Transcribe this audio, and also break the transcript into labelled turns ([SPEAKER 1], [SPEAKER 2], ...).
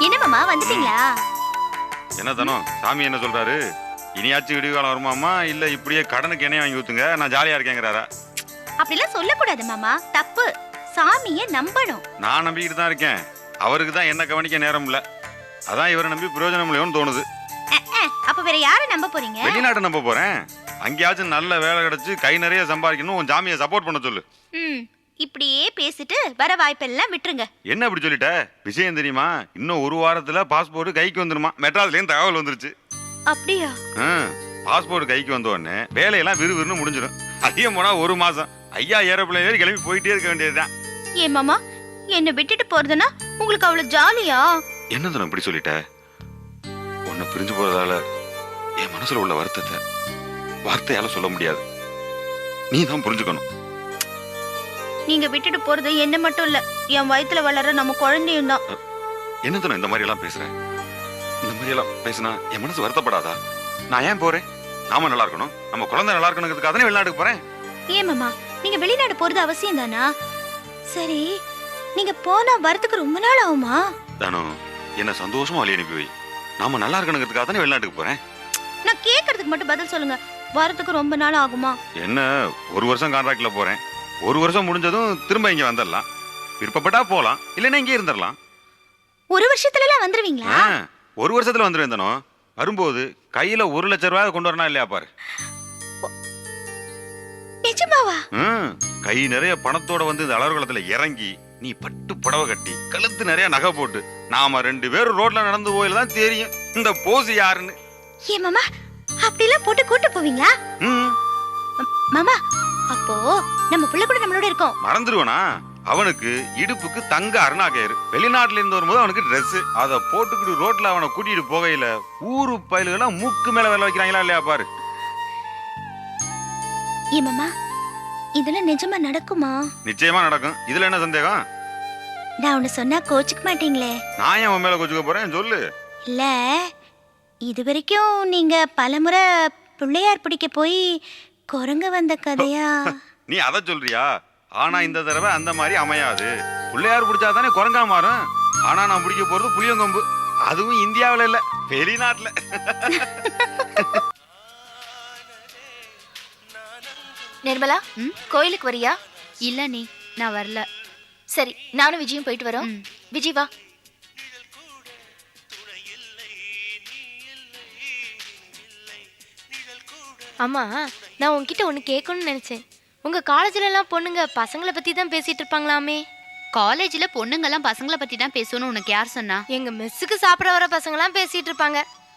[SPEAKER 1] என்ன மாமா வந்துட்டீங்களா?
[SPEAKER 2] என்ன தானோ சாமி என்ன சொல்றாரு? இனியாச்சும் விடுகாலம் வருமாமா இல்ல இப்படியே கடனுக்கு எண்ணெய் வாங்கி ஊத்துங்க நான் ஜாலியா இருக்கேங்கிறாரா?
[SPEAKER 1] அப்படிலாம் சொல்லக்கூடாது மாமா, தப்பு. சாமிய நம்பணும்.
[SPEAKER 2] நான் நம்பிக்கிட்டு தான் இருக்கேன். அவருக்கு தான் என்ன கவனிக்க நேரம் இல்ல. அதான் இவரை நம்பி பிரயோஜனம் இல்லையோன்னு தோணுது.
[SPEAKER 1] அப்ப வேற யாரை நம்ப போறீங்க?
[SPEAKER 2] வெளிநாட்டு நம்ப போறேன். அங்கேயாச்சும் நல்ல வேலை கிடைச்சு கை நிறைய சம்பாதிக்கணும். உன் ஜாமியை சப்போர்ட் பண்ண சொல்லு.
[SPEAKER 1] இப்படியே பேசிட்டு வர வாய்ப்பெல்லாம் விட்டுருங்க.
[SPEAKER 2] என்ன இப்படி சொல்லிட்ட? விஷயம் தெரியுமா? இன்னும் ஒரு வாரத்துல பாஸ்போர்ட் கைக்கு வந்துருமா. மெட்ராஸ்ல இருந்து தகவல் வந்துருச்சு.
[SPEAKER 1] அப்படியா?
[SPEAKER 2] பாஸ்போர்ட் கைக்கு வந்த உடனே வேலையெல்லாம் விறுவிறுன்னு முடிஞ்சிடும். அதிகம் போனா ஒரு மாசம். ஐயா ஏரோப்ளேன் ஏறி கிளம்பி போயிட்டே இருக்க வேண்டியதுதான்.
[SPEAKER 1] ஏ மாமா, என்ன விட்டுட்டு போறதுன்னா உங்களுக்கு அவ்வளவு ஜாலியா?
[SPEAKER 2] என்ன தானே இப்படி சொல்லிட்ட? உன்னை பிரிஞ்சு போறதால என் மனசுல உள்ள வருத்தத்தை வார்த்தையால சொல்ல முடியாது. நீ தான் புரிஞ்சுக்கணும்.
[SPEAKER 1] நீங்க விட்டுட்டு போறது என்ன மட்டும் இல்ல, என் வயித்துல வளர நம்ம குழந்தையும் தான்.
[SPEAKER 2] என்ன தானே இந்த மாதிரி எல்லாம் பேசுறேன்? இந்த மாதிரி எல்லாம் பேசினா என் மனசு வருத்தப்படாதா? நான் ஏன் போறேன்? நாம நல்லா இருக்கணும், நம்ம குழந்தை நல்லா இருக்கணுங்கிறதுக்காக தானே வெளிநாட்டுக்கு போறேன்.
[SPEAKER 1] ஏன் மாமா, நீங்க வெளிநாடு போறது அவசியம் தானா? சரி, நீங்க போனா வரதுக்கு ரொம்ப நாள் ஆகுமா?
[SPEAKER 2] தானோ என்ன சந்தோஷமா வழி அனுப்பி வை. நாம நல்லா இருக்கணுங்கிறதுக்காக தானே வெளிநாட்டுக்கு போறேன்.
[SPEAKER 1] நான் கேக்குறதுக்கு மட்டும் பதில் சொல்லுங்க. வரதுக்கு ரொம்ப நாள் ஆகுமா?
[SPEAKER 2] என்ன, ஒரு வருஷம் கான்ட்ராக்ட்ல போறேன். ஒரு வருஷம் முடிஞ்சதும் திரும்ப இங்க வந்துடலாம். விருப்பப்பட்டா போலாம், இல்லைன்னா இங்கே இருந்துடலாம்.
[SPEAKER 1] ஒரு வருஷத்துல எல்லாம் வந்துருவீங்களா?
[SPEAKER 2] ஒரு வருஷத்துல வந்துருவேன் தானோ. வரும்போது கையில 1 லட்சம் ரூபாய் கொண்டு வரணும் இல்லையா பாரு.
[SPEAKER 1] நிஜமாவா?
[SPEAKER 2] கை நிறைய பணத்தோட வந்து இந்த அலர்குளத்துல இறங்கி நீ பட்டு புடவை கட்டி கழுத்து நிறைய நகை போட்டு நாம 2 பேரும் ரோட்ல நடந்து போயில தான் தெரியும் இந்த போஸ் யாருன்னு.
[SPEAKER 1] ஏ மாமா, அப்படிலாம் போட்டு கூட்டு போவீங்களா? மாமா, அப்போ நம்ம புள்ள கூட நம்மளோட இருக்கோம்.
[SPEAKER 2] மறந்துடுவனா? அவனுக்கு இடுப்புக்கு தங்க அருணா கயிறு. வெளிநாட்டுல இருந்து வரும்போது அவனுக்கு ட்ரெஸ். அதை போட்டுக்கிட்டு ரோட்ல அவனை கூட்டிட்டு போகையில ஊரு பயல்கள்லாம் மூக்கு மேல வேலை வைக்கிறாங்களா இல்லையா பாரு.
[SPEAKER 1] ஏ மாமா, இதெல்லாம் நிஜமா நடக்குமா?
[SPEAKER 2] நிச்சயமா நடக்கும். இதுல என்ன சந்தேகம்?
[SPEAKER 1] நான் உன்னை சொன்னா கோச்சுக்க மாட்டீங்களே?
[SPEAKER 2] நான் ஏன் உன் மேல கோச்சுக்க போறேன் சொல்லு.
[SPEAKER 1] இல்ல, இது வரைக்கும் நீங்க பலமுறை பிள்ளையார் பிடிக்க போய் குரங்க வந்த கதையா?
[SPEAKER 2] நீ அத சொல்றியா? ஆனா இந்த தடவை அந்த மாதிரி அமையாது. பிள்ளையார் பிடிச்சாதானே குரங்கா மாறும். ஆனா நான் பிடிக்க போறது புளியங்கொம்பு. அதுவும் இந்தியாவில இல்ல, வெளிநாட்டுல.
[SPEAKER 3] நிர்மலா, கோயிலுக்கு வரியா?
[SPEAKER 4] இல்ல நீ, நான் வரல.
[SPEAKER 3] சரி, நானும் விஜயும் போயிட்டு வரோம். விஜய் வா.
[SPEAKER 5] அம்மா, நான் உன்கிட்ட ஒன்று கேட்கணும்னு நினச்சேன். உங்கள் காலேஜில் எல்லாம் பொண்ணுங்க பசங்களை பற்றி தான் பேசிகிட்டு இருப்பாங்களாமே?
[SPEAKER 4] காலேஜில் பொண்ணுங்கெல்லாம் பசங்களை பற்றி தான் பேசணும்னு உனக்கு யார் சொன்னா?
[SPEAKER 5] எங்கள் மெஸ்ஸுக்கு சாப்பிட வர பசங்களாம் பேசிகிட்டு இருப்பாங்க.